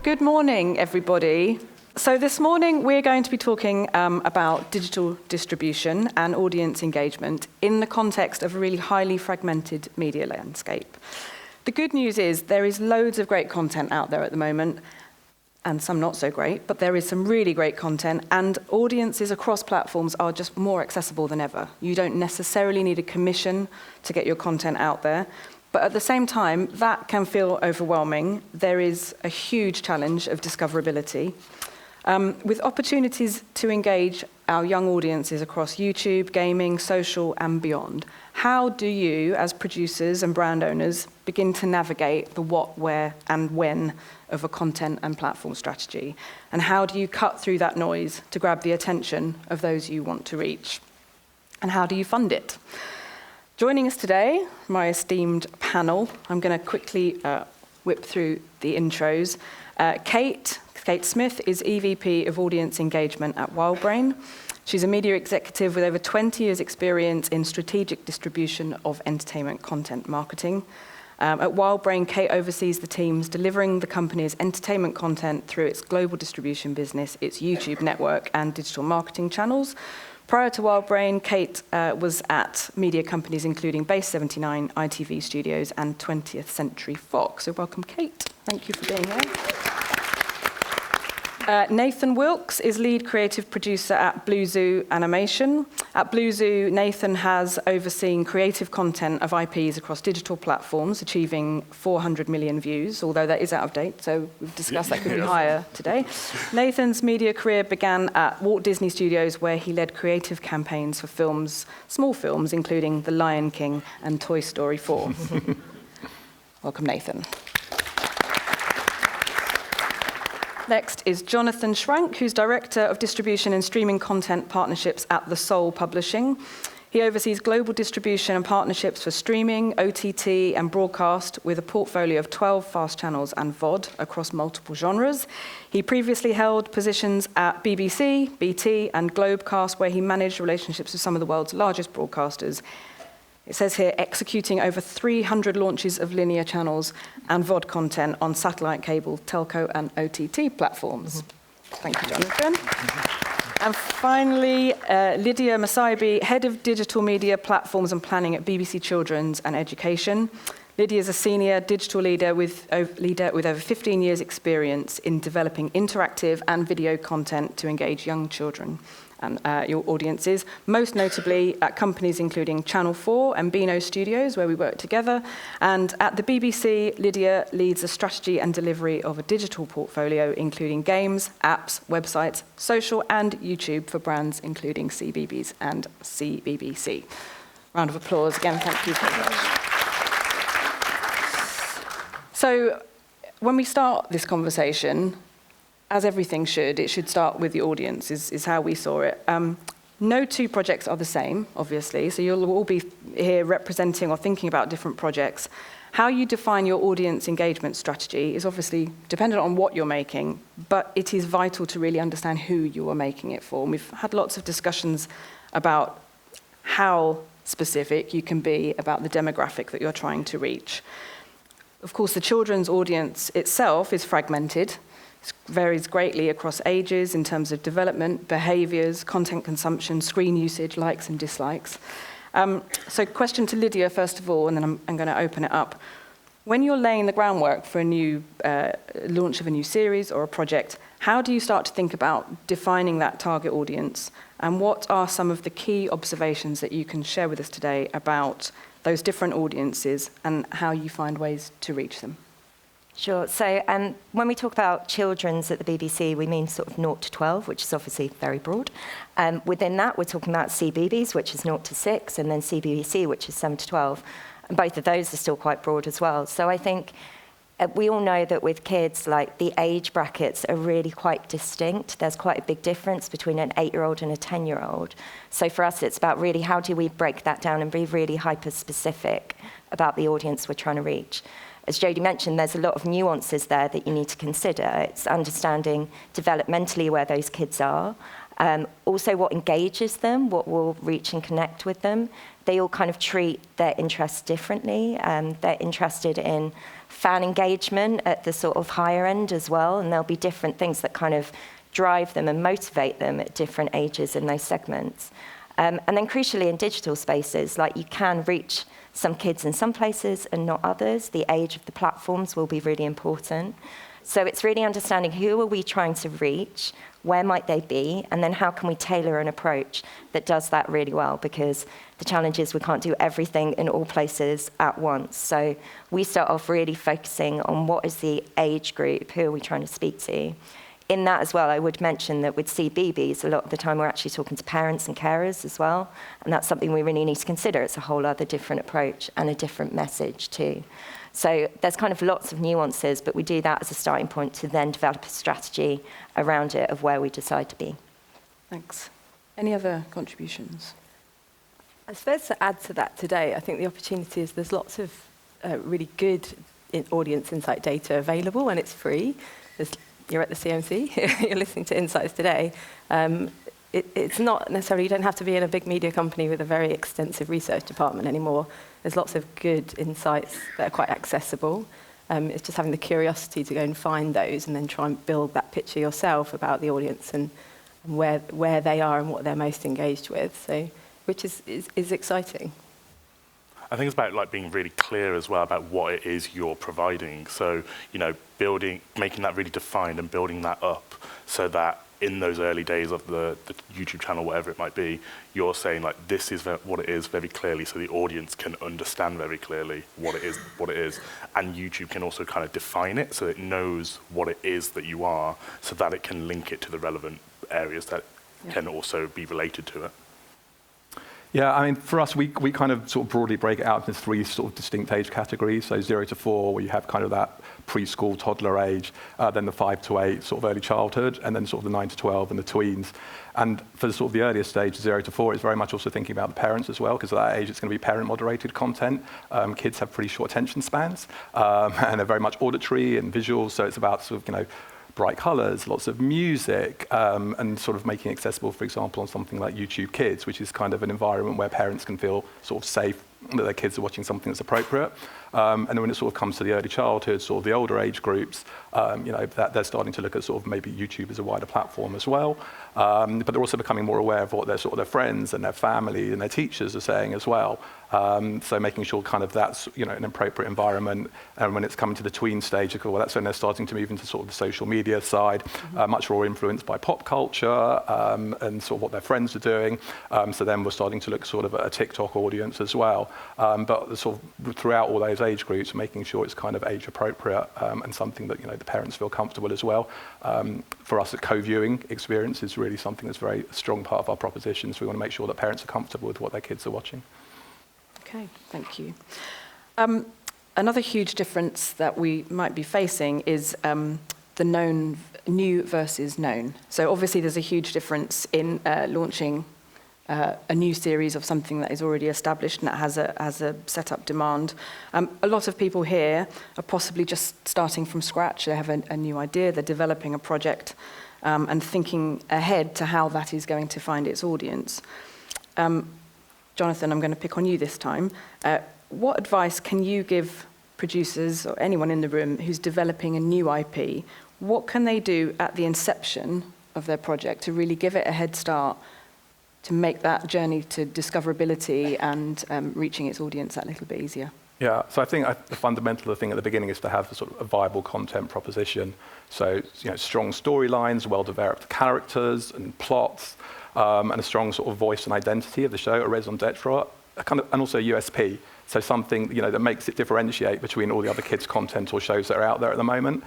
Good morning, everybody. So this morning we're going to be talking about digital distribution and audience engagement in the context of a really highly fragmented media landscape. The good news is there is loads of great content out there at the moment, and some not so great, but there is some really great content, and audiences across platforms are just more accessible than ever. You don't necessarily need a commission to get your content out there. But at the same time, that can feel overwhelming. There is a huge challenge of discoverability, with opportunities to engage our young audiences across YouTube, gaming, social, and beyond. How do you, as producers and brand owners, begin to navigate the what, where, and when of a content and platform strategy? And how do you cut through that noise to grab the attention of those you want to reach? And how do you fund it? Joining us today, my esteemed panel, I'm going to quickly whip through the intros. Kate Smith is EVP of Audience Engagement at WildBrain. She's a media executive with over 20 years' experience in strategic distribution of entertainment content marketing. At WildBrain, Kate oversees the teams delivering the company's entertainment content through its global distribution business, its YouTube network, and digital marketing channels. Prior to WildBrain, Kate was at media companies including Base 79, ITV Studios, and 20th Century Fox. So welcome, Kate. Thank you for being here. Nathan Wilkes is lead creative producer at Blue Zoo Animation. At Blue Zoo, Nathan has overseen creative content of IPs across digital platforms, achieving 400 million views, although that is out of date, so we've discussed that could be higher today. Nathan's media career began at Walt Disney Studios, where he led creative campaigns for films, small films, including The Lion King and Toy Story 4. Welcome, Nathan. Next is Jonathan Schrank, who's Director of Distribution and Streaming Content Partnerships at The Soul Publishing. He oversees global distribution and partnerships for streaming, OTT, and broadcast, with a portfolio of 12 fast channels and VOD across multiple genres. He previously held positions at BBC, BT, and Globecast, where he managed relationships with some of the world's largest broadcasters. It says here, executing over 300 launches of linear channels and VOD content on satellite, cable, telco, and OTT platforms. Thank you, Jonathan. And finally, Lydia Masaibi, Head of Digital Media Platforms and Planning at BBC Children's and Education. Lydia is a senior digital leader with over 15 years' experience in developing interactive and video content to engage young children and your audiences, most notably at companies including Channel 4 and Beano Studios, where we work together. And at the BBC, Lydia leads the strategy and delivery of a digital portfolio, including games, apps, websites, social, and YouTube for brands including CBeebies and CBBC. Round of applause again, thank you very much. So when we start this conversation, as everything should, it should start with the audience, is how we saw it. No two projects are the same, obviously, so you'll all be here representing or thinking about different projects. How you define your audience engagement strategy is obviously dependent on what you're making, but it is vital to really understand who you are making it for. And we've had lots of discussions about how specific you can be about the demographic that you're trying to reach. Of course, the children's audience itself is fragmented. It varies greatly across ages in terms of development, behaviors, content consumption, screen usage, likes and dislikes. So question to Lydia, first of all, and then I'm going to open it up. When you're laying the groundwork for a new launch of a new series or a project, how do you start to think about defining that target audience? And what are some of the key observations that you can share with us today about those different audiences and how you find ways to reach them? Sure. So when we talk about children's at the BBC, we mean sort of 0 to 12, which is obviously very broad. Within that, we're talking about CBeebies, which is 0 to 6, and then CBBC, which is 7 to 12. And both of those are still quite broad as well. So I think we all know that with kids, like, the age brackets are really quite distinct. There's quite a big difference between an 8-year-old and a 10-year-old. So for us, it's about really how do we break that down and be really hyper-specific about the audience we're trying to reach. As Jodie mentioned, there's a lot of nuances there that you need to consider. It's understanding developmentally where those kids are, also what engages them, what will reach and connect with them. They all kind of treat their interests differently. They're interested in fan engagement at the sort of higher end as well, and there'll be different things that kind of drive them and motivate them at different ages in those segments. And then crucially in digital spaces, like you can reach some kids in some places and not others. The age of the platforms will be really important. So it's really understanding who are we trying to reach, where might they be, and then how can we tailor an approach that does that really well, because the challenge is we can't do everything in all places at once. So we start off really focusing on what is the age group, who are we trying to speak to. In that as well, I would mention that with CBeebies, a lot of the time we're actually talking to parents and carers as well, and that's something we really need to consider. It's a whole other different approach and a different message too. So there's kind of lots of nuances, but we do that as a starting point to then develop a strategy around it of where we decide to be. Thanks. Any other contributions? I suppose to add to that today, I think the opportunity is there's lots of really good audience insight data available, and it's free. You're at the CMC, you're listening to Insights today. It's not necessarily, you don't have to be in a big media company with a very extensive research department anymore. There's lots of good insights that are quite accessible. It's just having the curiosity to go and find those and then try and build that picture yourself about the audience and where they are and what they're most engaged with, so, which is exciting. I think it's about like being really clear as well about what it is you're providing. So, you know, making that really defined and building that up so that in those early days of the YouTube channel, whatever it might be, you're saying like, this is what it is very clearly, so the audience can understand very clearly what it is. And YouTube can also kind of define it so it knows what it is that you are, so that it can link it to the relevant areas that can also be related to it. Yeah, I mean, for us, we kind of sort of broadly break it out into three sort of distinct age categories. So 0 to 4, where you have kind of that preschool, toddler age, then the 5 to 8, sort of early childhood, and then sort of the 9 to 12 and the tweens. And for the sort of the earliest stage, 0 to 4, it's very much also thinking about the parents as well, because at that age, it's going to be parent-moderated content. Kids have pretty short attention spans, and they're very much auditory and visual, so it's about sort of, you know, bright colours, lots of music, and sort of making it accessible, for example, on something like YouTube Kids, which is kind of an environment where parents can feel sort of safe that their kids are watching something that's appropriate. And then when it sort of comes to the early childhood, sort of the older age groups, you know, that they're starting to look at sort of maybe YouTube as a wider platform as well. But they're also becoming more aware of what their sort of their friends and their family and their teachers are saying as well. So making sure kind of that's, you know, an appropriate environment. And when it's coming to the tween stage, well, that's when they're starting to move into sort of the social media side, much more influenced by pop culture and sort of what their friends are doing. So then we're starting to look sort of at a TikTok audience as well. But sort of throughout all those age groups, making sure it's kind of age appropriate and something that, you know, the parents feel comfortable as well. For us, a co-viewing experience is really something that's a very strong part of our proposition. So we want to make sure that parents are comfortable with what their kids are watching. Okay, thank you. Another huge difference that we might be facing is the new versus known. So obviously there's a huge difference in launching a new series of something that is already established and that has a set-up demand. A lot of people here are possibly just starting from scratch. They have a new idea, they're developing a project and thinking ahead to how that is going to find its audience. Jonathan, I'm going to pick on you this time. What advice can you give producers or anyone in the room who's developing a new IP? What can they do at the inception of their project to really give it a head start to make that journey to discoverability and reaching its audience that little bit easier? Yeah, so I think the fundamental thing at the beginning is to have a sort of a viable content proposition. So, you know, strong storylines, well-developed characters and plots, and a strong sort of voice and identity of the show, a raison d'etre, and also a USP. So something, you know, that makes it differentiate between all the other kids' content or shows that are out there at the moment.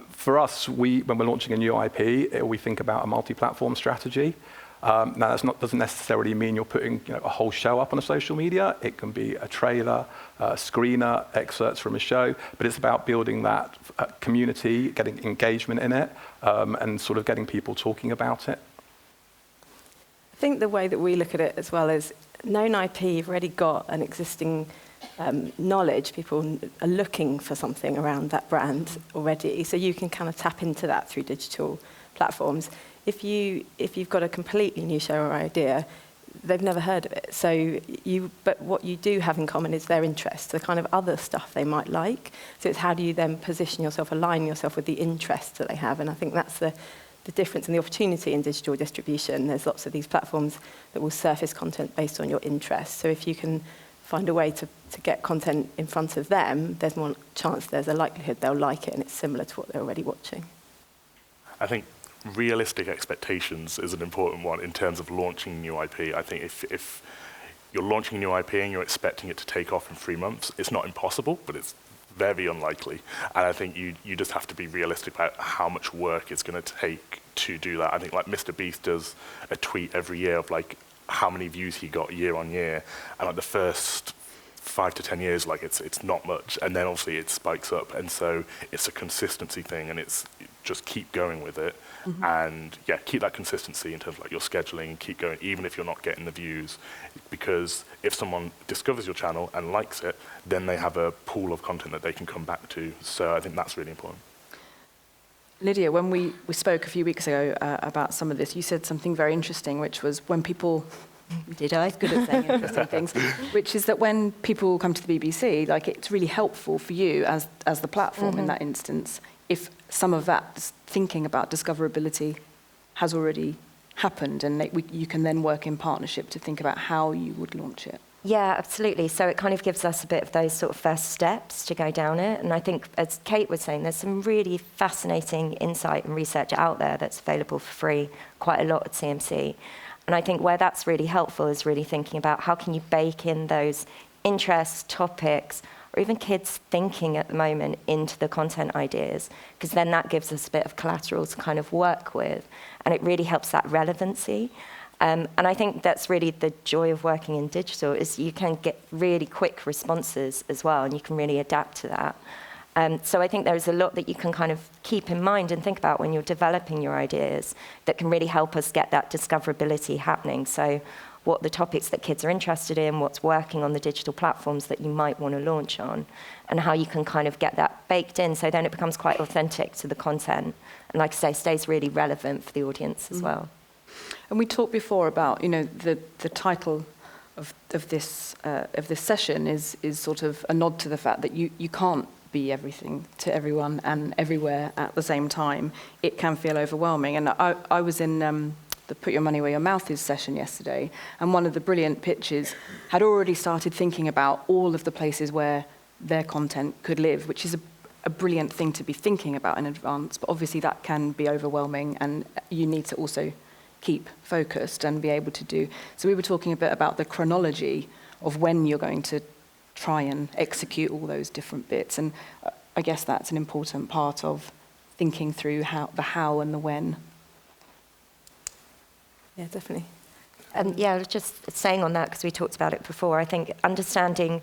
For us, when we're launching a new IP, we think about a multi-platform strategy. Now, doesn't necessarily mean you're putting, you know, a whole show up on a social media. It can be a trailer, a screener, excerpts from a show, but it's about building that community, getting engagement in it, and sort of getting people talking about it. I think the way that we look at it as well is known IP, you've already got an existing knowledge. People are looking for something around that brand already, so you can kind of tap into that through digital platforms. If you've got a completely new show or idea, they've never heard of it. But what you do have in common is their interests, the kind of other stuff they might like. So it's how do you then position yourself, align yourself with the interests that they have. And I think that's the difference and the opportunity in digital distribution. There's lots of these platforms that will surface content based on your interests. So if you can find a way to get content in front of them, there's more chance, there's a likelihood they'll like it, and it's similar to what they're already watching. I think realistic expectations is an important one in terms of launching new IP. I think if you're launching new IP and you're expecting it to take off in 3 months, it's not impossible, but it's very unlikely. And I think you just have to be realistic about how much work it's going to take to do that. I think like Mr. Beast does a tweet every year of like how many views he got year on year, and like the first 5 to 10 years, like it's not much, and then obviously it spikes up, and so it's a consistency thing, and it's just keep going with it, and yeah, keep that consistency in terms of like your scheduling, keep going even if you're not getting the views, because if someone discovers your channel and likes it, then they have a pool of content that they can come back to. So I think that's really important. Lydia, when we spoke a few weeks ago about some of this, you said something very interesting, which was when people... Did I? Good at saying interesting things, which is that when people come to the BBC, like it's really helpful for you as the platform in that instance, if some of that thinking about discoverability has already happened, and you can then work in partnership to think about how you would launch it. Yeah, absolutely. So it kind of gives us a bit of those sort of first steps to go down it. And I think, as Kate was saying, there's some really fascinating insight and research out there that's available for free, quite a lot at CMC. And I think where that's really helpful is really thinking about how can you bake in those interests, topics, or even kids thinking at the moment into the content ideas, because then that gives us a bit of collateral to kind of work with. And it really helps that relevancy. And I think that's really the joy of working in digital, is you can get really quick responses as well, and you can really adapt to that. So I think there's a lot that you can kind of keep in mind and think about when you're developing your ideas that can really help us get that discoverability happening. So what the topics that kids are interested in, what's working on the digital platforms that you might want to launch on, and how you can kind of get that baked in so then it becomes quite authentic to the content. And like I say, stays really relevant for the audience as well. And we talked before about, the title of this session is sort of a nod to the fact that you can't be everything to everyone and everywhere at the same time. It can feel overwhelming. And I was in the Put Your Money Where Your Mouth Is session yesterday, and one of the brilliant pitches had already started thinking about all of the places where their content could live, which is a brilliant thing to be thinking about in advance. But obviously that can be overwhelming, and you need to also keep focused and be able to do. So we were talking a bit about the chronology of when you're going to try and execute all those different bits. And I guess that's an important part of thinking through the how and the when. Yeah, definitely. Yeah, just saying on that, because we talked about it before, I think understanding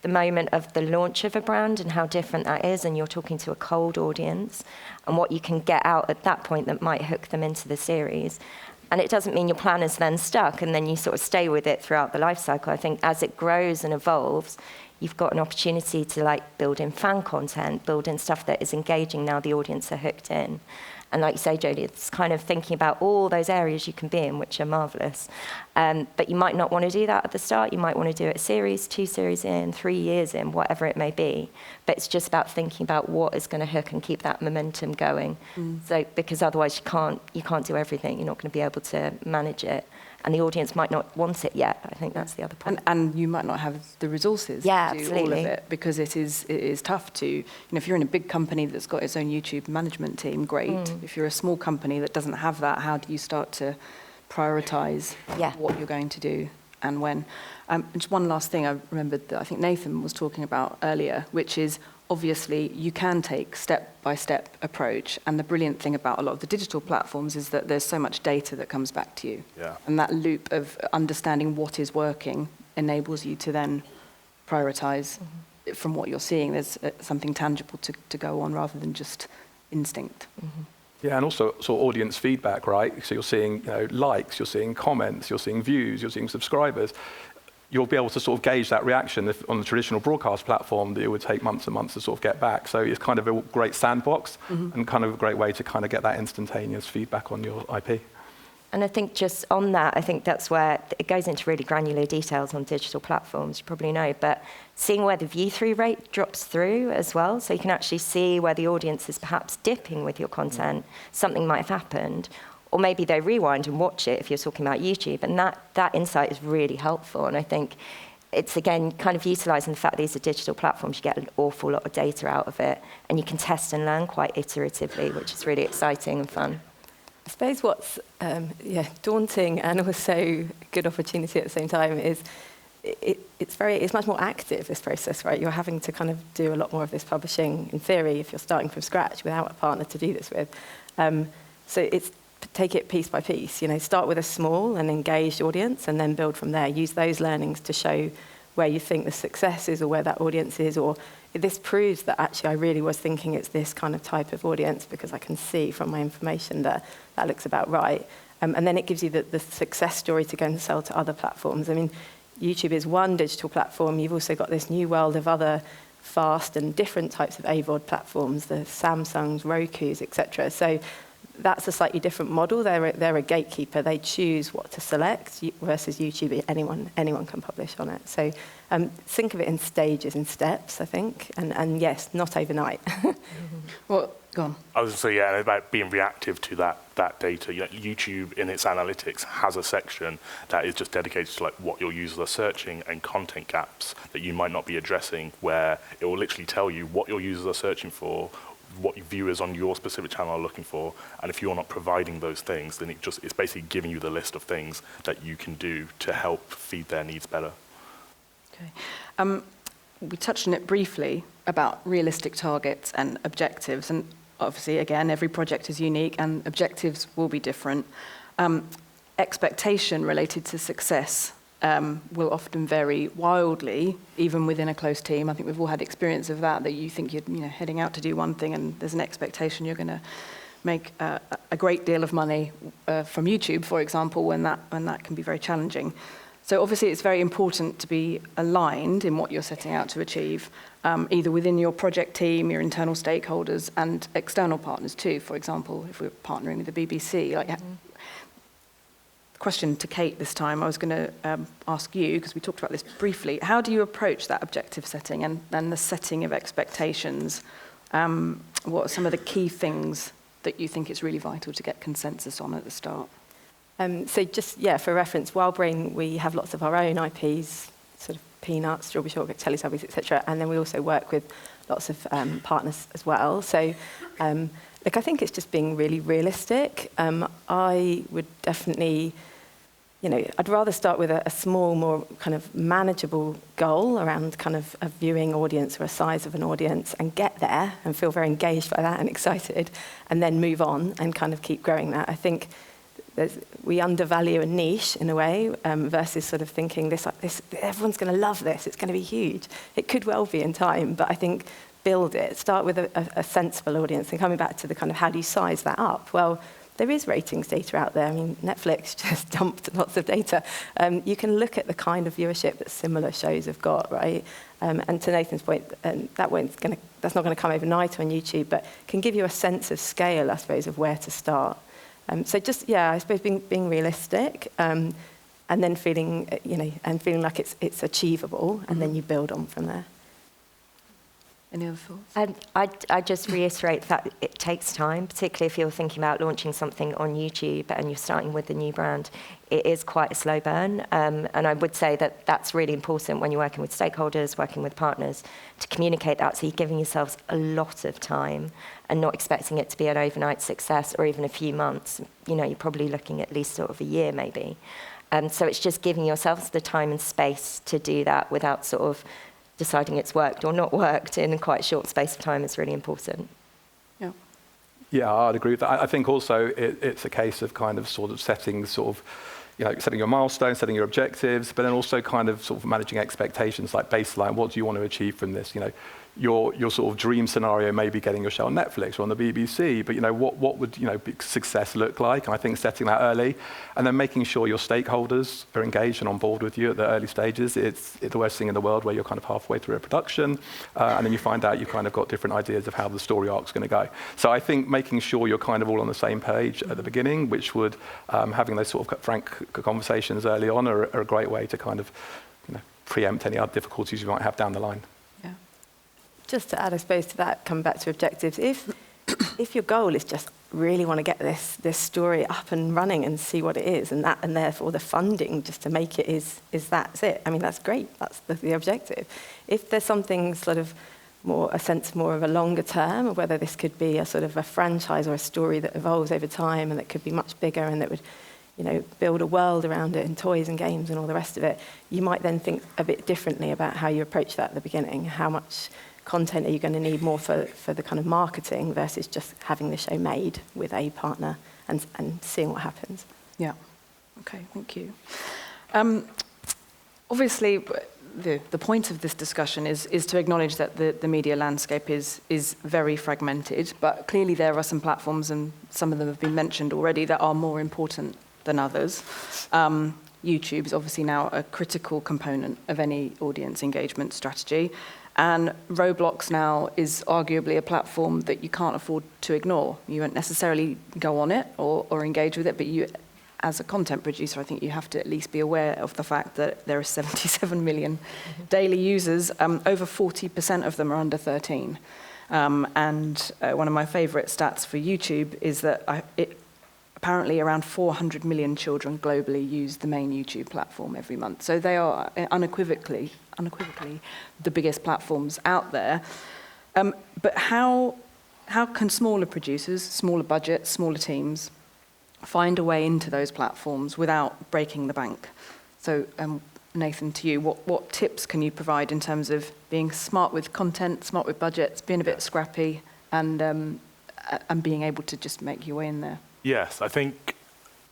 the moment of the launch of a brand and how different that is, and you're talking to a cold audience, and what you can get out at that point that might hook them into the series. And it doesn't mean your plan is then stuck and then you sort of stay with it throughout the life cycle. I think as it grows and evolves, you've got an opportunity to like build in fan content, build in stuff that is engaging now the audience are hooked in. And like you say, Jodie, it's kind of thinking about all those areas you can be in, which are marvellous. But you might not want to do that at the start. You might want to do it a series, 2 series in, 3 years in, whatever it may be. But it's just about thinking about what is going to hook and keep that momentum going. So because otherwise you can't do everything. You're not going to be able to manage it. And the audience might not want it yet. I think that's the other point. And you might not have the resources to do absolutely. all of it, because it is tough to, if you're in a big company that's got its own YouTube management team, great. If you're a small company that doesn't have that, how do you start to prioritize what you're going to do and when? Just one last thing I remembered that I think Nathan was talking about earlier, which is obviously you can take step-by-step approach, and the brilliant thing about a lot of the digital platforms is that there's so much data that comes back to you. Yeah. And that loop of understanding what is working enables you to then prioritize from what you're seeing. There's something tangible to go on rather than just instinct. Yeah, and also sort of audience feedback, right? So you're seeing likes, you're seeing comments, you're seeing views, you're seeing subscribers. You'll be able to sort of gauge that reaction if on the traditional broadcast platform that it would take months and months to sort of get back. So it's kind of a great sandbox and kind of a great way to kind of get that instantaneous feedback on your IP. And I think just on that, I think that's where it goes into really granular details on digital platforms, you probably know, but seeing where the view-through rate drops through as well, so you can actually see where the audience is perhaps dipping with your content, something might have happened, or maybe they rewind and watch it if you're talking about YouTube, and that insight is really helpful. And I think it's, again, kind of utilising the fact that these are digital platforms, you get an awful lot of data out of it, and you can test and learn quite iteratively, which is really exciting and fun. I suppose what's daunting and also a good opportunity at the same time is it's much more active, this process, right? You're having to kind of do a lot more of this publishing, in theory, if you're starting from scratch without a partner to do this with. So it's take it piece by piece, start with a small and engaged audience and then build from there. Use those learnings to show where you think the success is or where that audience is, or this proves that actually I really was thinking it's this kind of type of audience because I can see from my information that that looks about right. And then it gives you the success story to go and sell to other platforms. I mean, YouTube is one digital platform. You've also got this new world of other fast and different types of AVOD platforms, the Samsungs, Rokus, etc. So that's a slightly different model. They're a gatekeeper. They choose what to select versus YouTube. Anyone can publish on it. So think of it in stages, in steps, I think. And yes, not overnight. Well, go on. I was going to say, yeah, about being reactive to that data. YouTube, in its analytics, has a section that is just dedicated to what your users are searching and content gaps that you might not be addressing, where it will literally tell you what your users are searching for, what viewers on your specific channel are looking for, and if you're not providing those things, then it's basically giving you the list of things that you can do to help feed their needs better. Okay. We touched on it briefly about realistic targets and objectives, and obviously, again, every project is unique and objectives will be different. Expectation related to success will often vary wildly, even within a close team. I think we've all had experience of that you think you're heading out to do one thing and there's an expectation you're going to make a great deal of money from YouTube, for example, when that can be very challenging. So obviously it's very important to be aligned in what you're setting out to achieve, either within your project team, your internal stakeholders, and external partners too. For example, if we're partnering with the BBC, question to Kate this time. I was going to ask you, because we talked about this briefly, how do you approach that objective setting and then the setting of expectations? What are some of the key things that you think it's really vital to get consensus on at the start? So just, for reference, WildBrain, we have lots of our own IPs, sort of Peanuts, Strawberry Shortcake, Teletubbies, etc. And then we also work with lots of partners as well. So I think it's just being really realistic. I would definitely, I'd rather start with a small, more kind of manageable goal around kind of a viewing audience or a size of an audience and get there and feel very engaged by that and excited, and then move on and kind of keep growing that. I think we undervalue a niche in a way versus sort of thinking this everyone's going to love this, it's going to be huge. It could well be in time, but I think build it, start with a sensible audience, and coming back to the kind of how do you size that up? Well, there is ratings data out there. I mean, Netflix just dumped lots of data. You can look at the kind of viewership that similar shows have got, right? And to Nathan's point, that's not going to come overnight on YouTube, but can give you a sense of scale, I suppose, of where to start. So just, I suppose being realistic, and then feeling like it's achievable, and then you build on from there. Any other thoughts? And I just reiterate that it takes time, particularly if you're thinking about launching something on YouTube and you're starting with a new brand. It is quite a slow burn. And I would say that that's really important when you're working with stakeholders, working with partners, to communicate that. So you're giving yourselves a lot of time and not expecting it to be an overnight success or even a few months. You're probably looking at least sort of a year maybe. So it's just giving yourselves the time and space to do that without sort of deciding it's worked or not worked in quite a short space of time is really important. Yeah, I'd agree with that. I think also it's a case of kind of sort of setting setting your milestones, setting your objectives, but then also kind of sort of managing expectations like baseline. What do you want to achieve from this? your sort of dream scenario may be getting your show on Netflix or on the BBC, but what would success look like? And I think setting that early, and then making sure your stakeholders are engaged and on board with you at the early stages. It's the worst thing in the world where you're kind of halfway through a production, and then you find out you've kind of got different ideas of how the story arc's going to go. So I think making sure you're kind of all on the same page at the beginning, which would having those sort of frank conversations early on are a great way to kind of preempt any other difficulties you might have down the line. Just to add, I suppose, to that, coming back to objectives, if your goal is just really want to get this story up and running and see what it is, and therefore the funding just to make it is that's it. I mean, that's great. That's the objective. If there's something sort of more of a longer term, or whether this could be a sort of a franchise or a story that evolves over time and that could be much bigger and that would build a world around it and toys and games and all the rest of it, you might then think a bit differently about how you approach that at the beginning. How much content are you going to need more for the kind of marketing versus just having the show made with a partner and seeing what happens? Yeah. Okay, thank you. Obviously, the point of this discussion is to acknowledge that the media landscape is very fragmented, but clearly there are some platforms, and some of them have been mentioned already, that are more important than others. YouTube is obviously now a critical component of any audience engagement strategy. And Roblox now is arguably a platform that you can't afford to ignore. You won't necessarily go on it or engage with it, but you, as a content producer, I think you have to at least be aware of the fact that there are 77 million daily users. Over 40% of them are under 13. And one of my favorite stats for YouTube is that apparently around 400 million children globally use the main YouTube platform every month. So they are unequivocally the biggest platforms out there. But how can smaller producers, smaller budgets, smaller teams find a way into those platforms without breaking the bank? So Nathan, to you, what tips can you provide in terms of being smart with content, smart with budgets, being a bit scrappy, and being able to just make your way in there? Yes, I think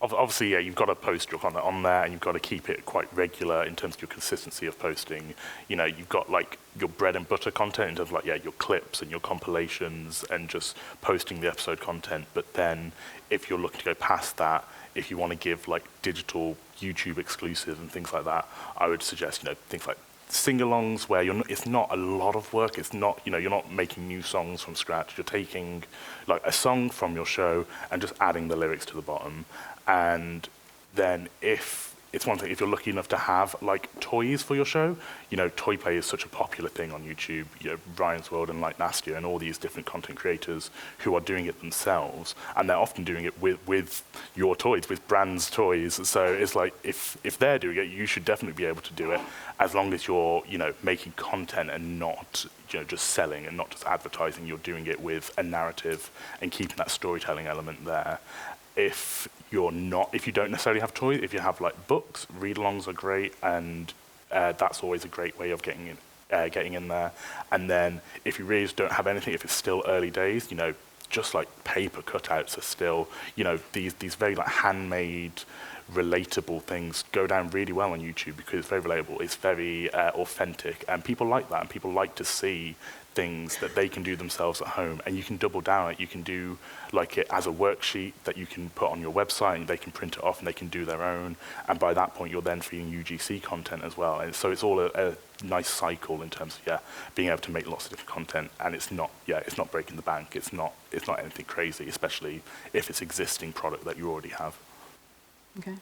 obviously, you've got to post your content on there, and you've got to keep it quite regular in terms of your consistency of posting. You've got like your bread and butter content in terms of your clips and your compilations and just posting the episode content. But then if you're looking to go past that, if you want to give like digital YouTube exclusives and things like that, I would suggest, things like sing-alongs where it's not a lot of work. It's not, you're not making new songs from scratch. You're taking like a song from your show and just adding the lyrics to the bottom. And then if it's one thing, if you're lucky enough to have like toys for your show, Toy Play is such a popular thing on YouTube. Ryan's World and like Nastia and all these different content creators who are doing it themselves, and they're often doing it with your toys, with brands' toys. So it's like if they're doing it, you should definitely be able to do it, as long as you're making content and not just selling and not just advertising. You're doing it with a narrative and keeping that storytelling element there. If you don't necessarily have toys, if you have like books, read-alongs are great, and that's always a great way of getting in there. And then if you really just don't have anything, if it's still early days, just like paper cutouts are still, these very like handmade, relatable things go down really well on YouTube because it's very relatable, it's very authentic, and people like that, and people like to see things that they can do themselves at home, and you can double down on it. You can do like it as a worksheet that you can put on your website, and they can print it off and they can do their own, and by that point you're then feeding UGC content as well, and so it's all a nice cycle in terms of being able to make lots of different content, and it's not breaking the bank, it's not anything crazy, especially if it's existing product that you already have. Okay.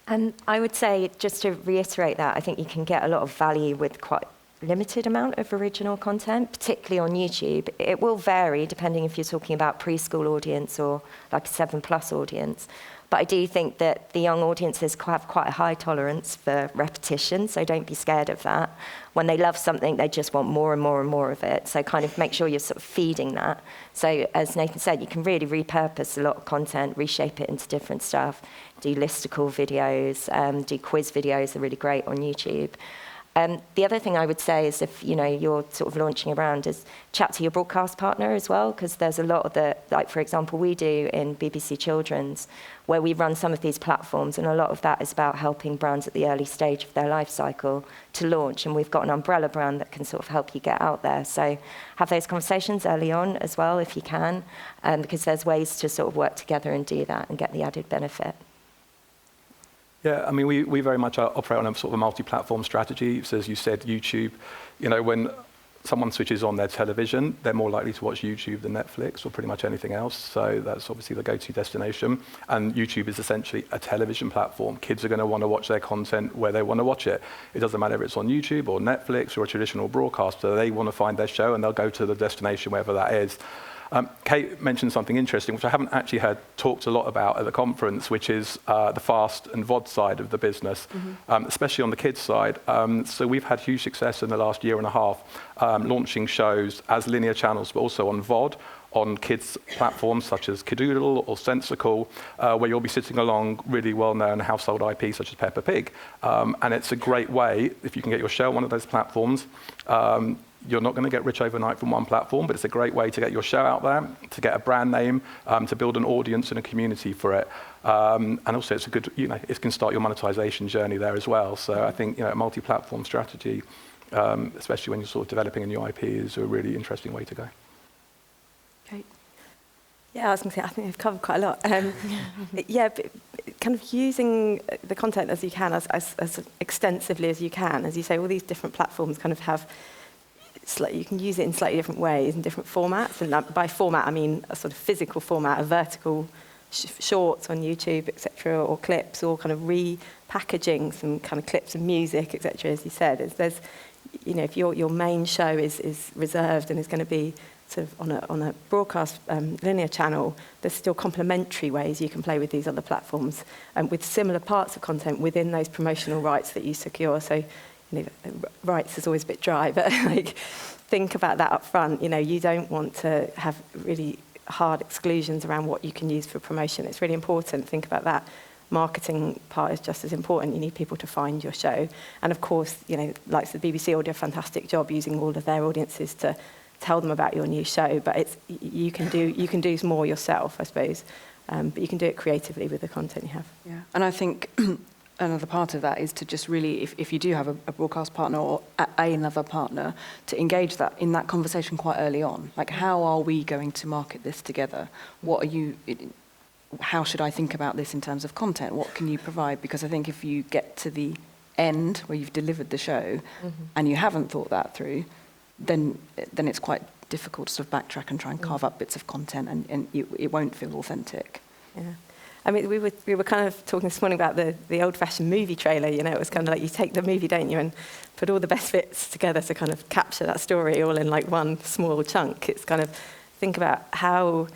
And I would say, just to reiterate that, I think you can get a lot of value with quite limited amount of original content, particularly on YouTube. It will vary depending if you're talking about preschool audience or like a 7+ audience. But I do think that the young audiences have quite a high tolerance for repetition, so don't be scared of that. When they love something, they just want more and more and more of it. So kind of make sure you're sort of feeding that. So as Nathan said, you can really repurpose a lot of content, reshape it into different stuff, do listicle videos, do quiz videos, are really great on YouTube. The other thing I would say is if you're sort of launching around is chat to your broadcast partner as well, because there's a lot of like for example we do in BBC Children's, where we run some of these platforms, and a lot of that is about helping brands at the early stage of their life cycle to launch, and we've got an umbrella brand that can sort of help you get out there. So have those conversations early on as well if you can, because there's ways to sort of work together and do that and get the added benefit. Yeah, I mean, we very much operate on a sort of a multi-platform strategy. So as you said, YouTube, when someone switches on their television, they're more likely to watch YouTube than Netflix or pretty much anything else. So that's obviously the go-to destination. And YouTube is essentially a television platform. Kids are going to want to watch their content where they want to watch it. It doesn't matter if it's on YouTube or Netflix or a traditional broadcaster. They want to find their show and they'll go to the destination, wherever that is. Kate mentioned something interesting, which I haven't actually heard talked a lot about at the conference, which is the FAST and VOD side of the business, especially on the kids side. So we've had huge success in the last year and a half, launching shows as linear channels, but also on VOD, on kids' platforms such as Kidoodle or Sensical, where you'll be sitting along really well-known household IP such as Peppa Pig. And it's a great way, if you can get your show on one of those platforms, you're not going to get rich overnight from one platform, but it's a great way to get your show out there, to get a brand name, to build an audience and a community for it. And also it's a good, it can start your monetization journey there as well. So I think, a multi-platform strategy, especially when you're sort of developing a new IP, is a really interesting way to go. Kate? Yeah, I was going to say, I think we've covered quite a lot. Yeah, but kind of using the content as you can, as extensively as you can. As you say, all these different platforms kind of have, you can use it in slightly different ways, in different formats. And by format, I mean a sort of physical format, a vertical shorts on YouTube, etc., or clips, or kind of repackaging some kind of clips and music, etc., as you said. There's, if your main show is reserved and is going to be sort of on a broadcast linear channel, there's still complementary ways you can play with these other platforms with similar parts of content within those promotional rights that you secure. So, rights is always a bit dry, but think about that up front. You don't want to have really hard exclusions around what you can use for promotion. It's really important. Think about that. Marketing part is just as important. You need people to find your show. And of course, like the BBC will do a fantastic job using all of their audiences to tell them about your new show, but you can do more yourself, I suppose. But you can do it creatively with the content you have. Yeah, and I think another part of that is to just really, if you do have a broadcast partner or another partner, to engage that in that conversation quite early on. Like, how are we going to market this together? How should I think about this in terms of content? What can you provide? Because I think if you get to the end where you've delivered the show and you haven't thought that through, then it's quite difficult to sort of backtrack and try and carve up bits of content, and it won't feel authentic. Yeah. I mean, we were kind of talking this morning about the old-fashioned movie trailer. It was kind of like you take the movie, don't you, and put all the best bits together to kind of capture that story all in like one small chunk. It's kind of think about how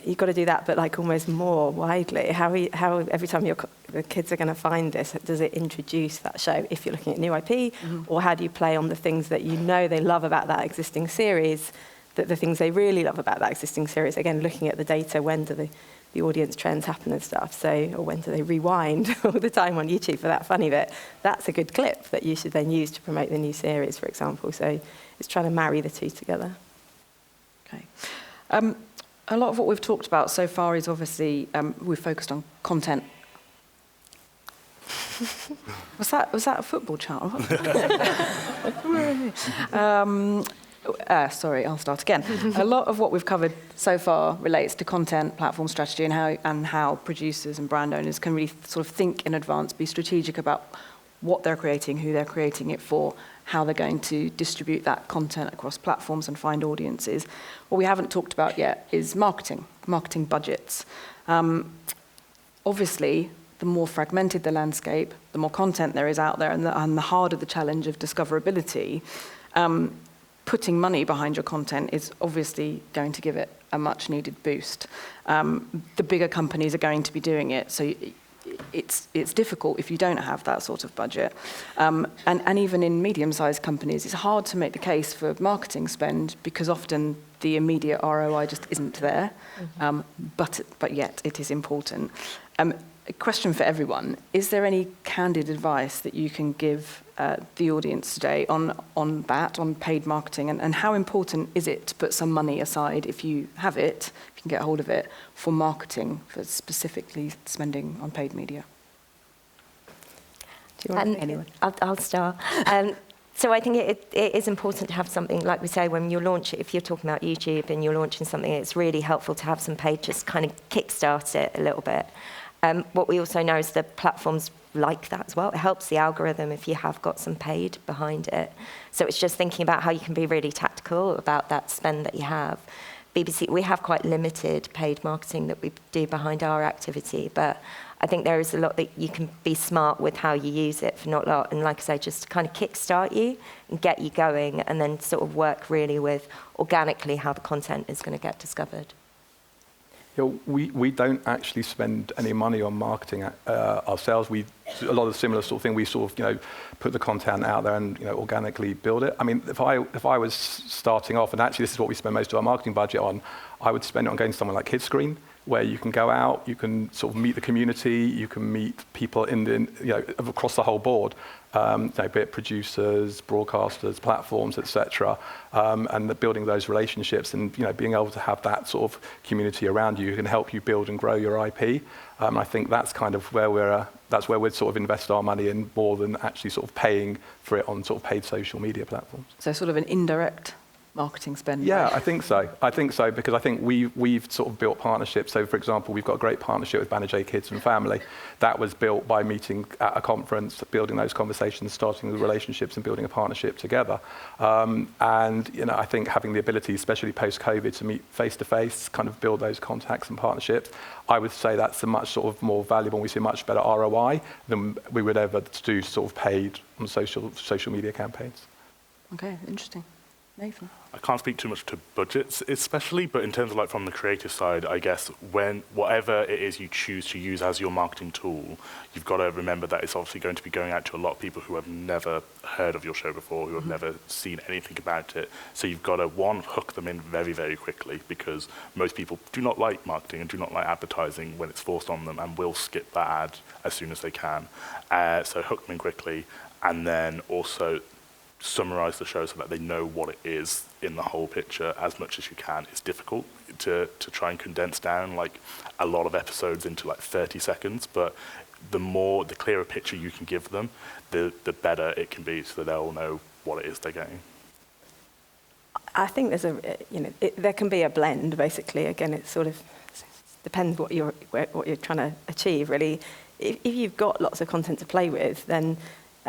you've got to do that, but like almost more widely. How every time the kids are going to find this, does it introduce that show? If you're looking at new IP, or how do you play on the things that they love about that existing series, the things they really love about that existing series? Again, looking at the data, when do the audience trends happen and stuff, or when do they rewind all the time on YouTube for that funny bit? That's a good clip that you should then use to promote the new series, for example. So it's trying to marry the two together. Okay. A lot of what we've talked about so far is obviously we've focused on content. Was that a football chant? Sorry, I'll start again. A lot of what we've covered so far relates to content, platform strategy, and how producers and brand owners can really sort of think in advance, be strategic about what they're creating, who they're creating it for, how they're going to distribute that content across platforms and find audiences. What we haven't talked about yet is marketing budgets. Obviously, the more fragmented the landscape, the more content there is out there, and the harder the challenge of discoverability. Putting money behind your content is obviously going to give it a much-needed boost. The bigger companies are going to be doing it, so it's difficult if you don't have that sort of budget. And even in medium-sized companies, it's hard to make the case for marketing spend because often the immediate ROI just isn't there, but yet it is important. A question for everyone: is there any candid advice that you can give the audience today on that, on paid marketing, and how important is it to put some money aside, if you have it, if you can get hold of it, for marketing, for specifically spending on paid media? Do you want to anyone? I'll start. So I think it is important to have something, like we say, when you launch it, if you're talking about YouTube and you're launching something, it's really helpful to have some paid, just kind of kickstart it a little bit. What we also know is that platforms like that as well. It helps the algorithm if you have got some paid behind it. So it's just thinking about how you can be really tactical about that spend that you have. BBC, we have quite limited paid marketing that we do behind our activity, but I think there is a lot that you can be smart with how you use it for not a lot. And like I say, just to kind of kickstart you and get you going, and then sort of work really with organically how the content is going to get discovered. Yeah, we don't actually spend any money on marketing ourselves. A lot of similar sort of thing. We sort of, put the content out there and, organically build it. I mean, if I was starting off, and actually this is what we spend most of our marketing budget on, I would spend it on going to somewhere like Kidscreen, where you can go out, you can sort of meet the community, you can meet people across the whole board, be it producers, broadcasters, platforms, etc., and building those relationships and being able to have that sort of community around you can help you build and grow your IP. I think that's kind of where we'd sort of invest our money in, more than actually sort of paying for it on sort of paid social media platforms. So sort of an indirect marketing spend? Yeah, I think so. Because I think we've sort of built partnerships. So, for example, we've got a great partnership with Banner J Kids and Family. That was built by meeting at a conference, building those conversations, starting the relationships and building a partnership together. I think having the ability, especially post-COVID, to meet face-to-face, kind of build those contacts and partnerships, I would say that's a much sort of more valuable, we see much better ROI than we would ever do sort of paid on social media campaigns. Okay, interesting. Nathan? I can't speak too much to budgets especially, but in terms of like from the creative side, I guess when whatever it is you choose to use as your marketing tool, you've got to remember that it's obviously going to be going out to a lot of people who have never heard of your show before, who have never seen anything about it. So you've got to, one, hook them in very, very quickly, because most people do not like marketing and do not like advertising when it's forced on them, and will skip that ad as soon as they can. So hook them in quickly, and then also summarize the show so that they know what it is in the whole picture as much as you can. It's difficult to try and condense down like a lot of episodes into like 30 seconds, but the clearer picture you can give them, the better it can be, so they'll know what it is they're getting. I think there's there can be a blend, basically. Again, it sort of depends what you're trying to achieve, really. If you've got lots of content to play with, then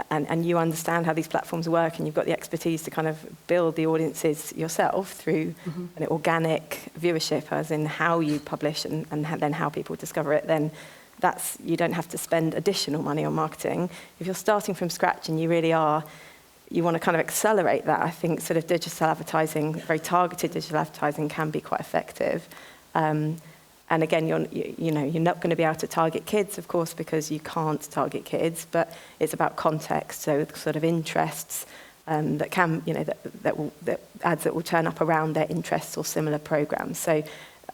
and you understand how these platforms work, and you've got the expertise to kind of build the audiences yourself through an organic viewership, as in how you publish and then how people discover it, then you don't have to spend additional money on marketing. If you're starting from scratch and you want to kind of accelerate that, I think sort of digital advertising, very targeted digital advertising, can be quite effective. And again, you're not going to be able to target kids, of course, because you can't target kids, but it's about context, so sort of interests that can, that ads that will turn up around their interests or similar programs. So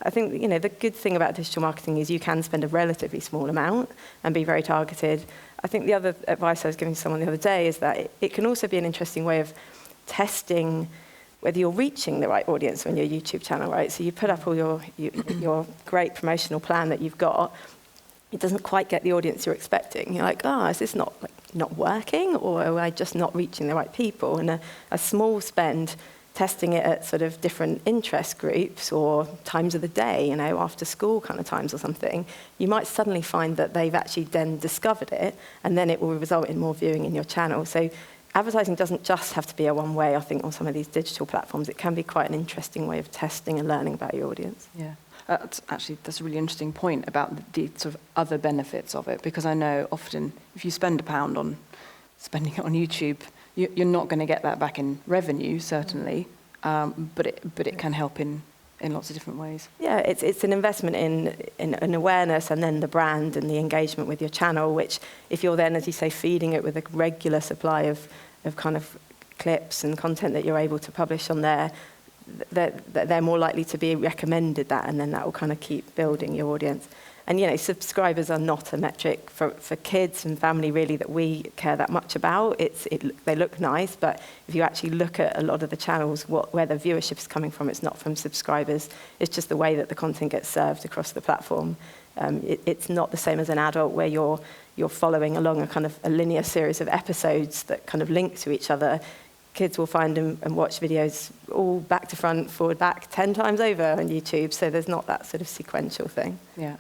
I think, the good thing about digital marketing is you can spend a relatively small amount and be very targeted. I think the other advice I was giving someone the other day is that it can also be an interesting way of testing whether you're reaching the right audience on your YouTube channel, right? So you put up all your great promotional plan that you've got. It doesn't quite get the audience you're expecting. You're like, is this not working, or am I just not reaching the right people? And a small spend testing it at sort of different interest groups or times of the day, after school kind of times or something, you might suddenly find that they've actually then discovered it, and then it will result in more viewing in your channel. So advertising doesn't just have to be a one-way, I think, on some of these digital platforms. It can be quite an interesting way of testing and learning about your audience. Yeah, that's a really interesting point about the sort of other benefits of it, because I know often if you spend £1 on spending it on YouTube, you're not going to get that back in revenue, certainly, but it can help in lots of different ways. Yeah, it's an investment in awareness, and then the brand and the engagement with your channel, which if you're then, as you say, feeding it with a regular supply of kind of clips and content that you're able to publish on there, they're more likely to be recommended that, and then that will kind of keep building your audience. And, subscribers are not a metric for kids and family really that we care that much about. They look nice, but if you actually look at a lot of the channels, where the viewership is coming from, it's not from subscribers. It's just the way that the content gets served across the platform. It's not the same as an adult where you're following along a kind of a linear series of episodes that kind of link to each other. Kids will find and watch videos all back to front, forward, back, 10 times over on YouTube, so there's not that sort of sequential thing. Yeah.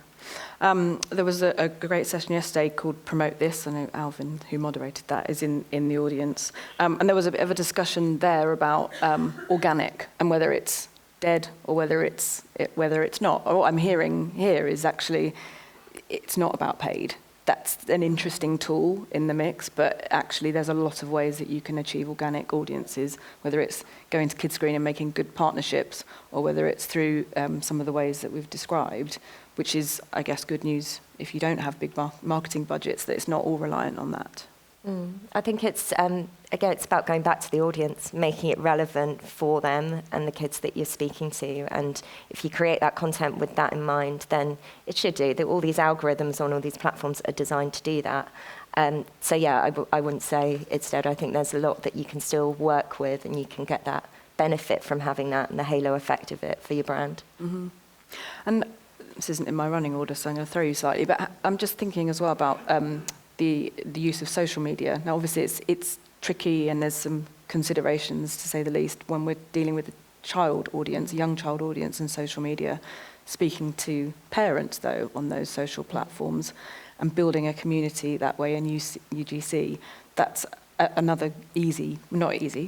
There was a great session yesterday called Promote This. I know Alvin, who moderated that, is in the audience. And there was a bit of a discussion there about organic and whether it's dead or whether it's not. Or what I'm hearing here is actually it's not about paid. That's an interesting tool in the mix, but actually there's a lot of ways that you can achieve organic audiences, whether it's going to Kidscreen and making good partnerships, or whether it's through some of the ways that we've described, which is, I guess, good news if you don't have big marketing budgets, that it's not all reliant on that. I think it's, again, it's about going back to the audience, making it relevant for them and the kids that you're speaking to. And if you create that content with that in mind, then it should do. All these algorithms on all these platforms are designed to do that. So yeah, I wouldn't say it's dead. I think there's a lot that you can still work with, and you can get that benefit from having that and the halo effect of it for your brand. Mm-hmm. And this isn't in my running order, so I'm going to throw you slightly, but I'm just thinking as well about the use of social media. Now, obviously, it's tricky, and there's some considerations, to say the least, when we're dealing with a child audience, a young child audience, and social media. Speaking to parents, though, on those social platforms, and building a community that way in UGC, that's another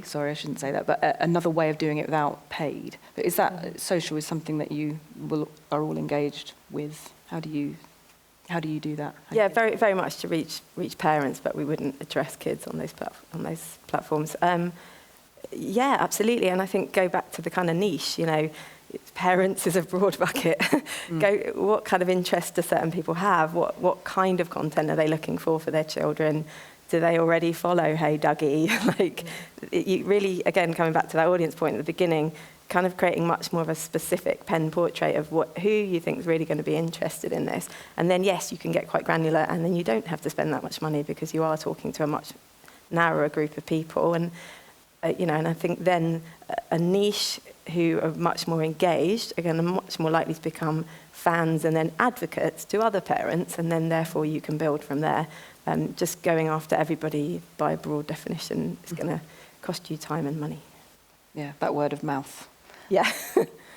sorry, I shouldn't say that, but another way of doing it without paid. But is that social is something that you are all engaged with? How do you do that? Yeah, very, very much to reach parents, but we wouldn't address kids on those platforms. Yeah, absolutely. And I think go back to the kind of niche, parents is a broad bucket. What kind of interest do certain people have? What kind of content are they looking for their children? Do they already follow Hey Dougie? You really, again, coming back to that audience point at the beginning, kind of creating much more of a specific pen portrait of who you think is really going to be interested in this. And then, yes, you can get quite granular, and then you don't have to spend that much money because you are talking to a much narrower group of people. And, and I think then a niche who are much more engaged, again, are much more likely to become fans and then advocates to other parents, and then therefore you can build from there. Just going after everybody by a broad definition is going to cost you time and money. Yeah, that word of mouth. Yeah.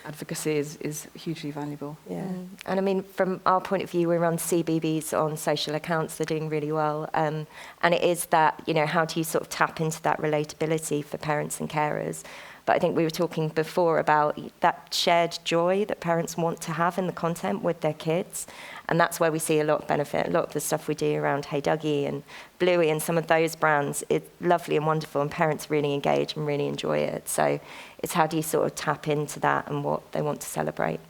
Advocacy is hugely valuable. Yeah. And I mean, from our point of view, we run CBBS on social accounts. They're doing really well. And it is that, how do you sort of tap into that relatability for parents and carers? But I think we were talking before about that shared joy that parents want to have in the content with their kids. And that's where we see a lot of benefit. A lot of the stuff we do around Hey Dougie and Bluey and some of those brands, it's lovely and wonderful, and parents really engage and really enjoy it. So it's how do you sort of tap into that and what they want to celebrate.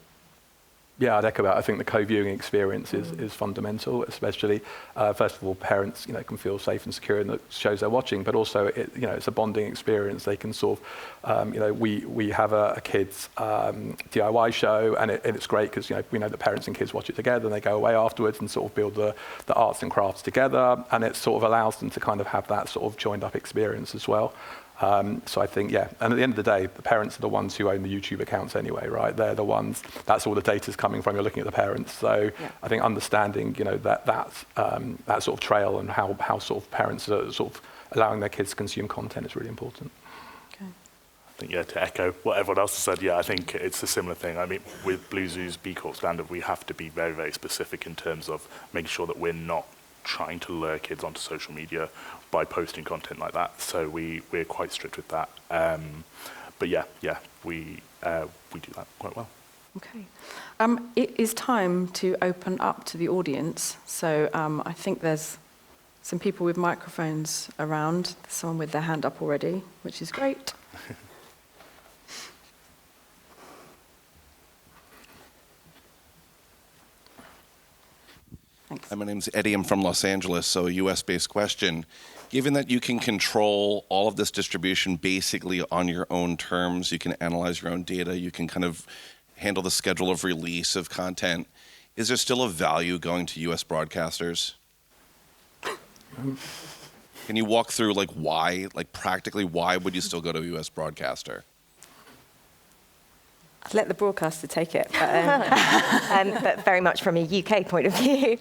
Yeah, I'd echo that. I think the co-viewing experience is fundamental, especially, first of all, parents, can feel safe and secure in the shows they're watching, but also, it's a bonding experience. They can sort of, we have a kids DIY show, and it's great because, we know that parents and kids watch it together, and they go away afterwards and sort of build the arts and crafts together, and it sort of allows them to kind of have that sort of joined up experience as well. So I think, and at the end of the day, the parents are the ones who own the YouTube accounts anyway, right? They're the ones, that's all the data's coming from, you're looking at the parents. So I think understanding, that sort of trail and how sort of parents are sort of allowing their kids to consume content is really important. Okay. I think, to echo what everyone else has said, I think it's a similar thing. I mean, with Blue Zoo's B Corp standard, we have to be very, very specific in terms of making sure that we're not trying to lure kids onto social media by posting content like that. So we're quite strict with that. But we do that quite well. Okay. It is time to open up to the audience. So I think there's some people with microphones around. There's someone with their hand up already, which is great. Thanks. Hi, my name's Eddie. I'm from Los Angeles, so a US-based question. Given that you can control all of this distribution basically on your own terms, you can analyze your own data, you can kind of handle the schedule of release of content, is there still a value going to US broadcasters? Can you walk through like why, like practically why would you still go to a US broadcaster? I'd let the broadcaster take it. But very much from a UK point of view.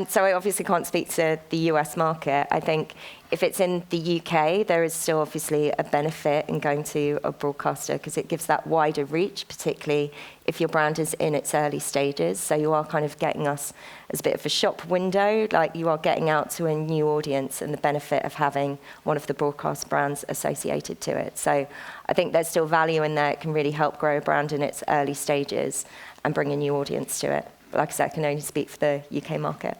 So I obviously can't speak to the US market. I think if it's in the UK, there is still obviously a benefit in going to a broadcaster because it gives that wider reach, particularly if your brand is in its early stages. So you are kind of getting us as a bit of a shop window, like you are getting out to a new audience and the benefit of having one of the broadcast brands associated to it. So I think there's still value in there. It can really help grow a brand in its early stages and bring a new audience to it. But like I said, I can only speak for the UK market.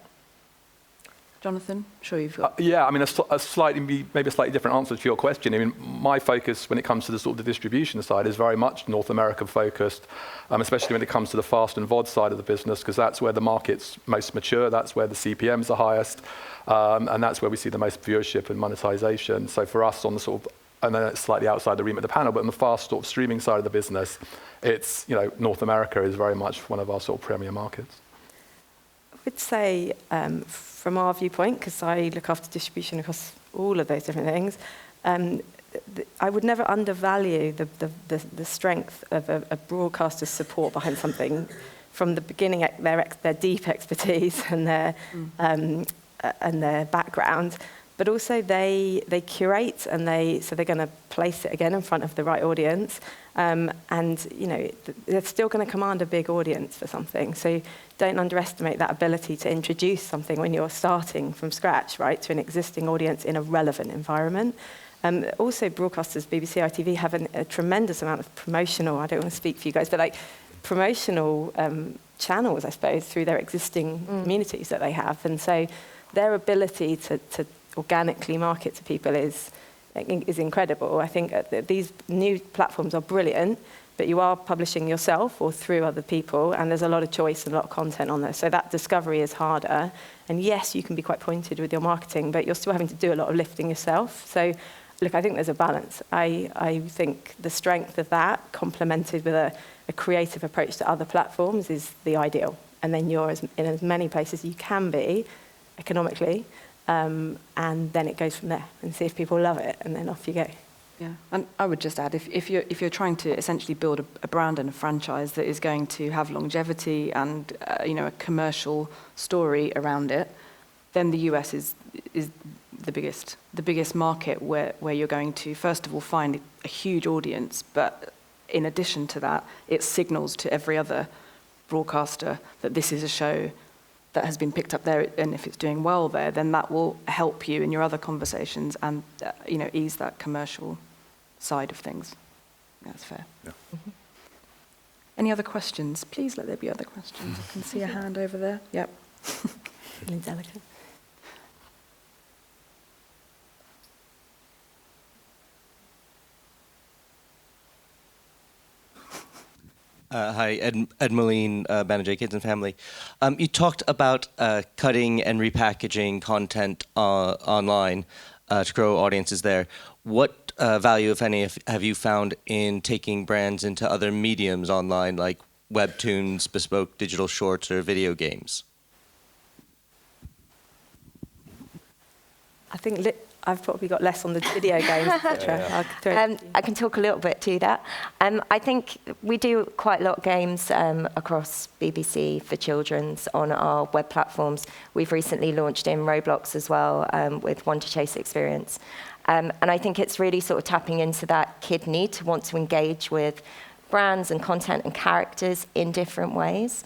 Jonathan, sure you've got. Yeah, I mean, maybe a slightly different answer to your question. I mean, my focus when it comes to the sort of the distribution side is very much North America focused, especially when it comes to the fast and VOD side of the business, because that's where the market's most mature, that's where the CPMs are highest, and that's where we see the most viewership and monetization. So for us on the sort of, and then it's slightly outside the remit of the panel, but on the fast sort of streaming side of the business, it's, North America is very much one of our sort of premier markets. I would say, from our viewpoint, because I look after distribution across all of those different things, I would never undervalue the strength of a broadcaster's support behind something from the beginning, their deep expertise and their background. But also they curate and they're going to place it again in front of the right audience. And, they're still going to command a big audience for something. So don't underestimate that ability to introduce something when you're starting from scratch, right, to an existing audience in a relevant environment. Also, broadcasters, BBC, ITV, have a tremendous amount of promotional, I don't want to speak for you guys, but like promotional channels, I suppose, through their existing communities that they have. And so their ability to organically market to people is incredible. I think these new platforms are brilliant, but you are publishing yourself or through other people, and there's a lot of choice and a lot of content on there. So that discovery is harder. And yes, you can be quite pointed with your marketing, but you're still having to do a lot of lifting yourself. So look, I think there's a balance. I think the strength of that complemented with a creative approach to other platforms is the ideal. And then you're in as many places as you can be economically, and then it goes from there and see if people love it, and then off you go. Yeah, and I would just add, if you're trying to essentially build a brand and a franchise that is going to have longevity and a commercial story around it, then the US is the biggest market where you're going to first of all find a huge audience, but in addition to that, it signals to every other broadcaster that this is a show that has been picked up there, and if it's doing well there, then that will help you in your other conversations and ease that commercial side of things. That's fair. Yeah. Mm-hmm. Any other questions? Please let there be other questions. I can see a hand over there. Yep. Really delicate. Hi, Ed Moline, Banijay Kids and Family. You talked about cutting and repackaging content online to grow audiences there. What value, if any, have you found in taking brands into other mediums online, like webtoons, bespoke digital shorts, or video games? I think I've probably got less on the video games, etc. I can talk a little bit to that. I think we do quite a lot of games across BBC for Children's on our web platforms. We've recently launched in Roblox as well with One to Chase experience. And I think it's really sort of tapping into that kid need to want to engage with brands and content and characters in different ways.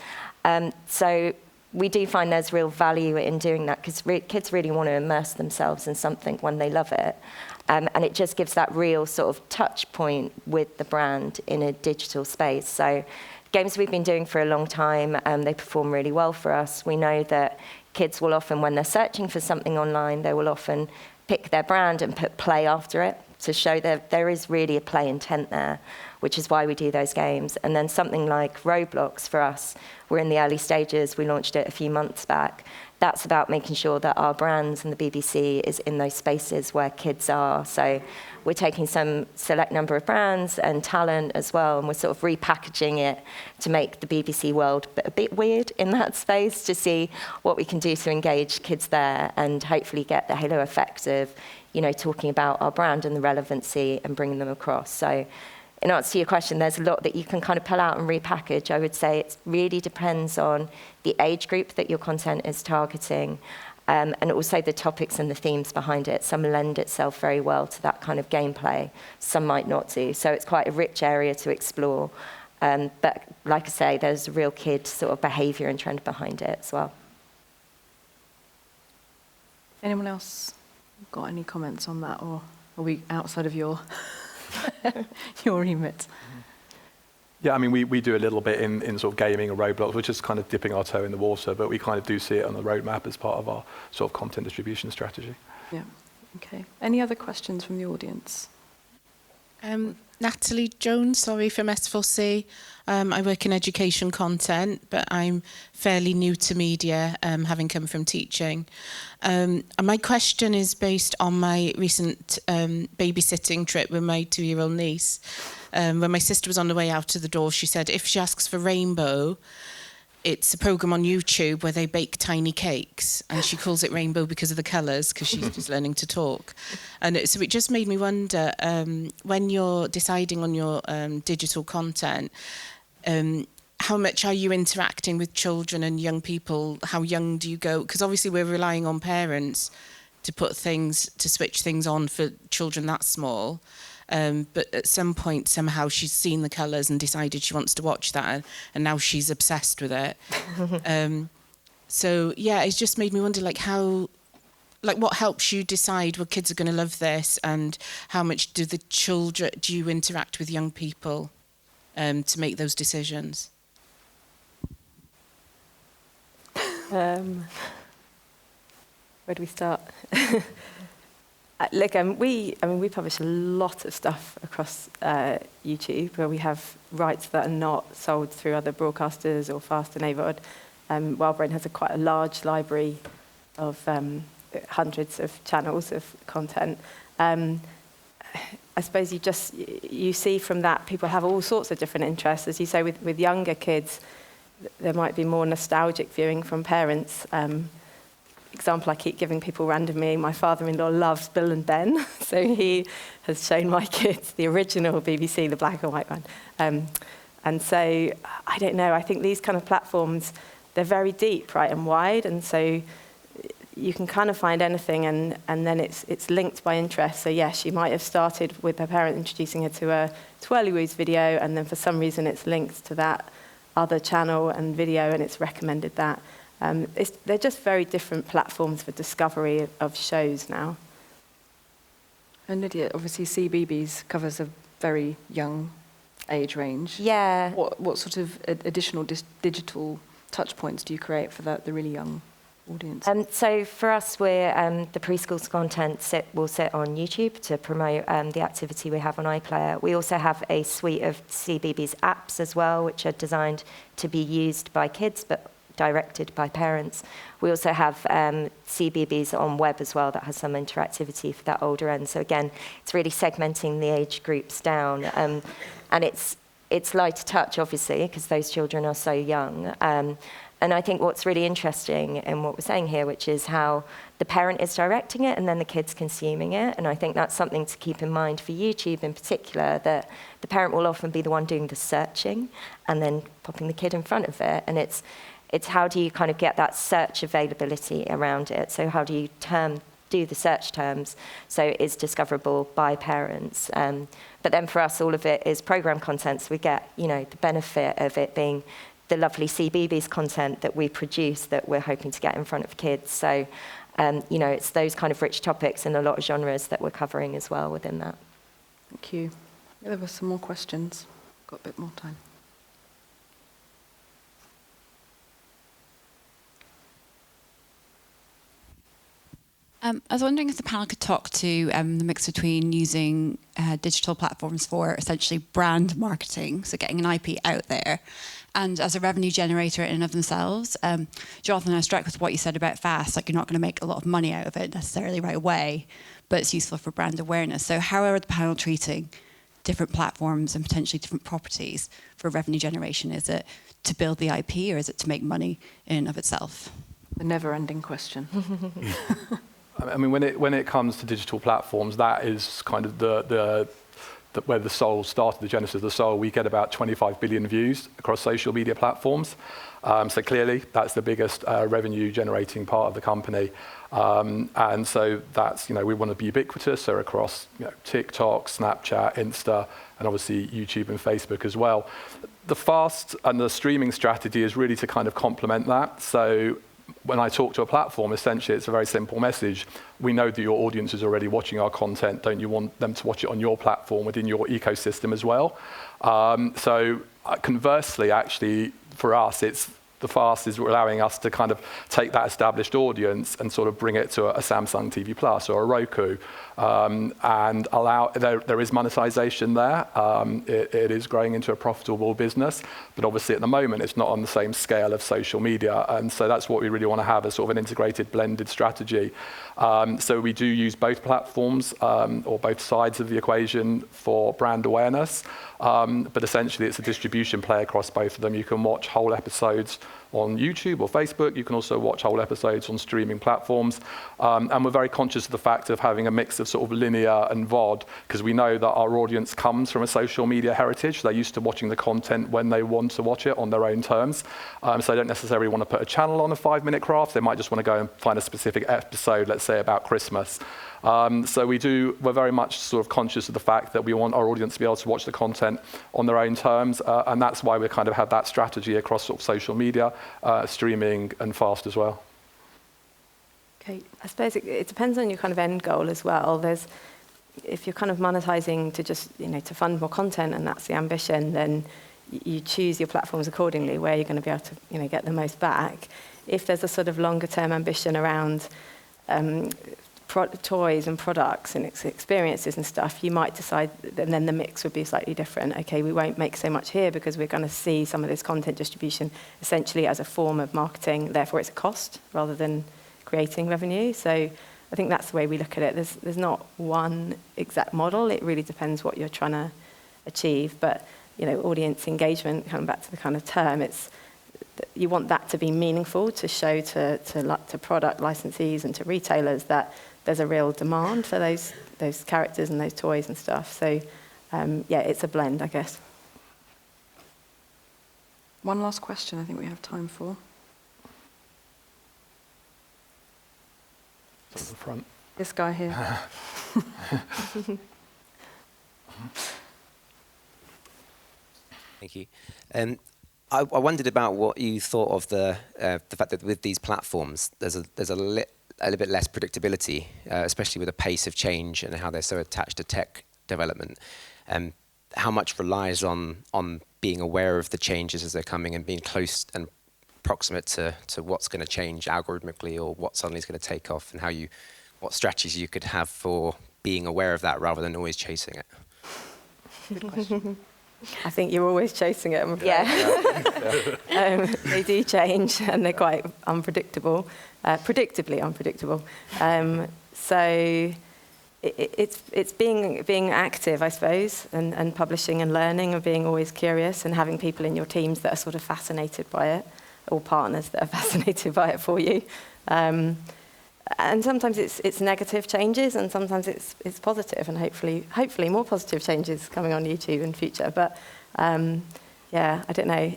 So we do find there's real value in doing that because kids really want to immerse themselves in something when they love it. And it just gives that real sort of touch point with the brand in a digital space. So games we've been doing for a long time, they perform really well for us. We know that kids will often, when they're searching for something online, they will often pick their brand and put play after it to show that there is really a play intent there, which is why we do those games. And then something like Roblox for us, we're in the early stages. We launched it a few months back. That's about making sure that our brands and the BBC is in those spaces where kids are. So we're taking some select number of brands and talent as well, and we're sort of repackaging it to make the BBC world a bit weird in that space, to see what we can do to engage kids there and hopefully get the halo effect of, talking about our brand and the relevancy and bringing them across. So in answer to your question, there's a lot that you can kind of pull out and repackage. I would say it really depends on the age group that your content is targeting, and also the topics and the themes behind it. Some lend itself very well to that kind of gameplay, some might not do. So it's quite a rich area to explore. But like I say, there's a real kid sort of behaviour and trend behind it as well. Anyone else got any comments on that, or are we outside of your your remit? Yeah, I mean, we do a little bit in sort of gaming or Roblox. We're just kind of dipping our toe in the water, but we kind of do see it on the roadmap as part of our sort of content distribution strategy. Yeah. Okay. Any other questions from the audience? Natalie Jones, from S4C. I work in education content, but I'm fairly new to media, having come from teaching. And my question is based on my recent babysitting trip with my 2-year-old niece. When my sister was on the way out of the door, she said, if she asks for rainbow, it's a program on YouTube where they bake tiny cakes, and she calls it rainbow because of the colours, because she's just learning to talk. And so it just made me wonder, when you're deciding on your digital content, how much are you interacting with children and young people? How young do you go? Because obviously we're relying on parents to switch things on for children that small. But at some point, somehow she's seen the colours and decided she wants to watch that, and now she's obsessed with it. So yeah, it's just made me wonder, what helps you decide, well, kids are going to love this, and how much do you interact with young people to make those decisions? Where do we start? Look, we publish a lot of stuff across YouTube, where we have rights that are not sold through other broadcasters or fast and AVOD. Wildbrain has quite a large library of hundreds of channels of content. I suppose you see from that people have all sorts of different interests. As you say, with younger kids, there might be more nostalgic viewing from parents. Example I keep giving people randomly, my father-in-law loves Bill and Ben, so he has shown my kids the original BBC, the black and white one. And so, I don't know, I think these kind of platforms, they're very deep, right, and wide, and so you can kind of find anything, and then it's linked by interest. So yes, she might have started with her parent introducing her to a Twirlywoos video, and then for some reason it's linked to that other channel and video, and it's recommended that. They're just very different platforms for discovery of shows now. And Lydia, obviously CBeebies covers a very young age range. Yeah. What sort of additional digital touch points do you create for the really young audience? So for us, we're the preschool's content will sit on YouTube to promote the activity we have on iPlayer. We also have a suite of CBeebies apps as well, which are designed to be used by kids, but directed by parents. We also have CBeebies on web as well that has some interactivity for that older end. So again, it's really segmenting the age groups down. And it's light touch, obviously, because those children are so young. And I think what's really interesting in what we're saying here, which is how the parent is directing it and then the kid's consuming it. And I think that's something to keep in mind for YouTube in particular, that the parent will often be the one doing the searching and then popping the kid in front of it. And it's how do you kind of get that search availability around it? So how do you do the search terms so it's discoverable by parents? But then for us, all of it is program content, so we get, the benefit of it being the lovely CBeebies content that we produce that we're hoping to get in front of kids. So, it's those kind of rich topics and a lot of genres that we're covering as well within that. Thank you. There were some more questions. Got a bit more time. I was wondering if the panel could talk to the mix between using digital platforms for essentially brand marketing, so getting an IP out there, and as a revenue generator in and of themselves. Jonathan, I was struck with what you said about fast, like you're not going to make a lot of money out of it necessarily right away, but it's useful for brand awareness. So how are the panel treating different platforms and potentially different properties for revenue generation? Is it to build the IP or is it to make money in and of itself? The never-ending question. I mean, when it comes to digital platforms, that is kind of the where the soul started, the genesis of the soul. We get about 25 billion views across social media platforms. So clearly, that's the biggest revenue-generating part of the company. And so that's, we want to be ubiquitous, so across TikTok, Snapchat, Insta, and obviously YouTube and Facebook as well. The fast and the streaming strategy is really to kind of complement that. So when I talk to a platform, essentially it's a very simple message. We know that your audience is already watching our content. Don't you want them to watch it on your platform within your ecosystem as well? So conversely, actually, for us, the fast is allowing us to kind of take that established audience and sort of bring it to a Samsung TV Plus or a Roku, and allow, there is monetization there. It is growing into a profitable business, but obviously at the moment it's not on the same scale of social media, and so that's what we really want to have as sort of an integrated, blended strategy. So we do use both platforms or both sides of the equation for brand awareness, but essentially it's a distribution play across both of them. You can watch whole episodes on YouTube or Facebook. You can also watch whole episodes on streaming platforms. And we're very conscious of the fact of having a mix of sort of linear and VOD, because we know that our audience comes from a social media heritage. They're used to watching the content when they want to watch it on their own terms. So they don't necessarily want to put a channel on a 5-minute craft. They might just want to go and find a specific episode, let's say about Christmas. So we're very much sort of conscious of the fact that we want our audience to be able to watch the content on their own terms, and that's why we kind of have that strategy across sort of social media, streaming, and fast as well. Okay, I suppose it depends on your kind of end goal as well. If you're kind of monetizing to just, to fund more content and that's the ambition, then you choose your platforms accordingly where you're going to be able to, get the most back. If there's a sort of longer term ambition around toys and products and experiences and stuff, you might decide, and then the mix would be slightly different. Okay, we won't make so much here because we're going to see some of this content distribution essentially as a form of marketing, therefore it's a cost rather than creating revenue. So I think that's the way we look at it. There's not one exact model. It really depends what you're trying to achieve. But, audience engagement, coming back to the kind of term, you want that to be meaningful to show to product licensees and to retailers that there's a real demand for those characters and those toys and stuff. So, it's a blend, I guess. One last question I think we have time for. At the front. This guy here. Thank you. I wondered about what you thought of the fact that with these platforms, there's a little bit less predictability, especially with the pace of change and how they're so attached to tech development. How much relies on being aware of the changes as they're coming and being close and proximate to what's going to change algorithmically or what suddenly is going to take off, and what strategies you could have for being aware of that rather than always chasing it. Good question. I think you're always chasing it, I'm afraid. Yeah. They do change and they're quite unpredictable, predictably unpredictable. So it's being active, I suppose, and publishing and learning and being always curious and having people in your teams that are sort of fascinated by it, or partners that are fascinated by it for you. And sometimes it's negative changes, and sometimes it's positive, and hopefully more positive changes coming on YouTube in future. But I don't know.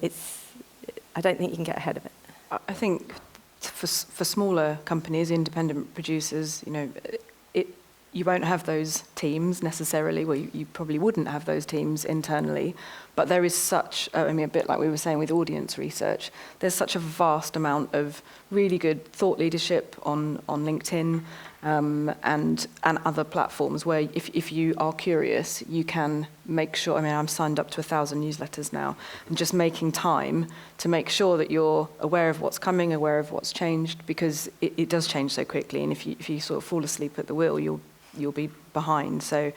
I don't think you can get ahead of it. I think for smaller companies, independent producers, you won't have those teams necessarily. Well, you probably wouldn't have those teams internally. But there is such, a bit like we were saying with audience research, there's such a vast amount of really good thought leadership on LinkedIn and other platforms where if you are curious, you can make sure, I mean, I'm signed up to 1,000 newsletters now, and just making time to make sure that you're aware of what's coming, aware of what's changed, because it does change so quickly, and if you sort of fall asleep at the wheel, you'll be behind. So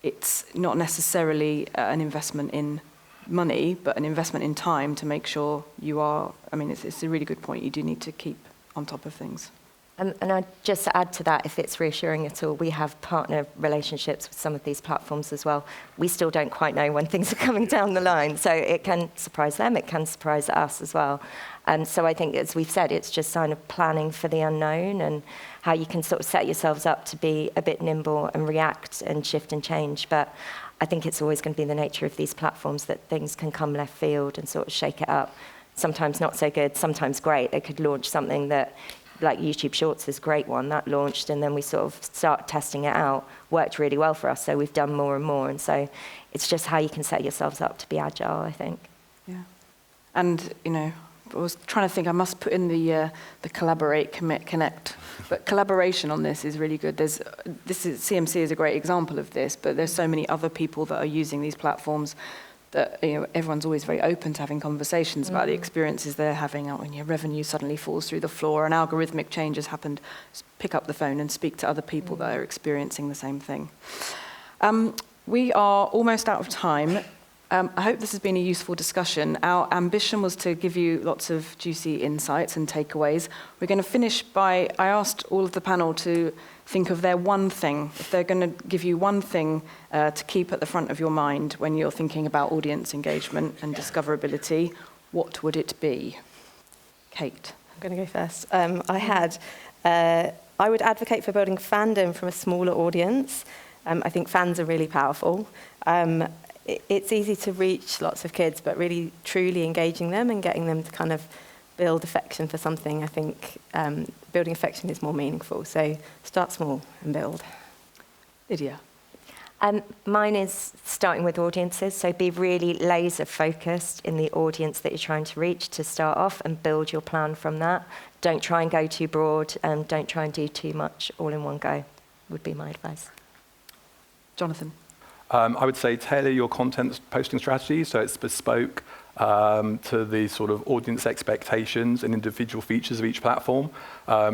it's not necessarily an investment in money, but an investment in time to make sure you are, I mean, it's a really good point. You do need to keep on top of things. And I just to add to that, if it's reassuring at all, we have partner relationships with some of these platforms as well. We still don't quite know when things are coming down the line, so it can surprise them, it can surprise us as well. And so I think, as we've said, it's just kind of planning for the unknown and how you can sort of set yourselves up to be a bit nimble and react and shift and change. But I think it's always going to be the nature of these platforms that things can come left field and sort of shake it up. Sometimes not so good, sometimes great. They could launch something that, like YouTube Shorts is a great one, that launched, and then we sort of start testing it out, worked really well for us, so we've done more and more, and so it's just how you can set yourselves up to be agile, I think. Yeah. And, you know, I was trying to think, I must put in the collaborate, commit, connect, but collaboration on this is really good. CMC is a great example of this, but there's so many other people that are using these platforms that, you know, everyone's always very open to having conversations about the experiences they're having out when your revenue suddenly falls through the floor and algorithmic changes happened. Pick up the phone and speak to other people that are experiencing the same thing. We are almost out of time. I hope this has been a useful discussion. Our ambition was to give you lots of juicy insights and takeaways. We're going to finish by, I asked all of the panel to think of their one thing. If they're going to give you one thing to keep at the front of your mind when you're thinking about audience engagement and discoverability, what would it be? Kate. I'm going to go first. I would advocate for building fandom from a smaller audience. I think fans are really powerful. It's easy to reach lots of kids, but really truly engaging them and getting them to kind of build affection for something, I think building affection is more meaningful. So start small and build. Lydia. Mine is starting with audiences, so be really laser focused in the audience that you're trying to reach to start off and build your plan from that. Don't try and go too broad, and don't try and do too much all in one go, would be my advice. Jonathan. I would say tailor your content posting strategy so it's bespoke to the sort of audience expectations and individual features of each platform.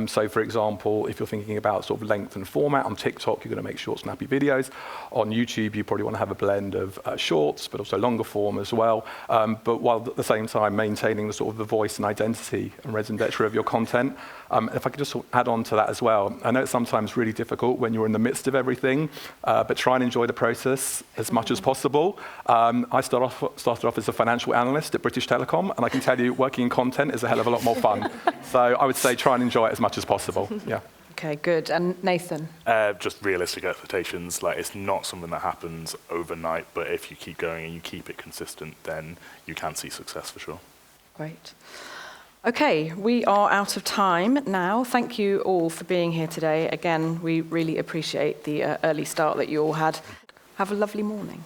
So for example, if you're thinking about sort of length and format, on TikTok, you're going to make short, snappy videos. On YouTube, you probably want to have a blend of shorts, but also longer form as well. But while at the same time maintaining the sort of the voice and identity and residential of your content. If I could just add on to that as well, I know it's sometimes really difficult when you're in the midst of everything, but try and enjoy the process as much as possible. I started off as a financial analyst at British Telecom, and I can tell you working in content is a hell of a lot more fun. So I would say try and enjoy it as much as possible. Yeah. Okay, good. And Nathan? Just realistic expectations. Like, it's not something that happens overnight, but if you keep going and you keep it consistent, then you can see success for sure. Great. Okay, we are out of time now. Thank you all for being here today. Again, we really appreciate the early start that you all had. Have a lovely morning.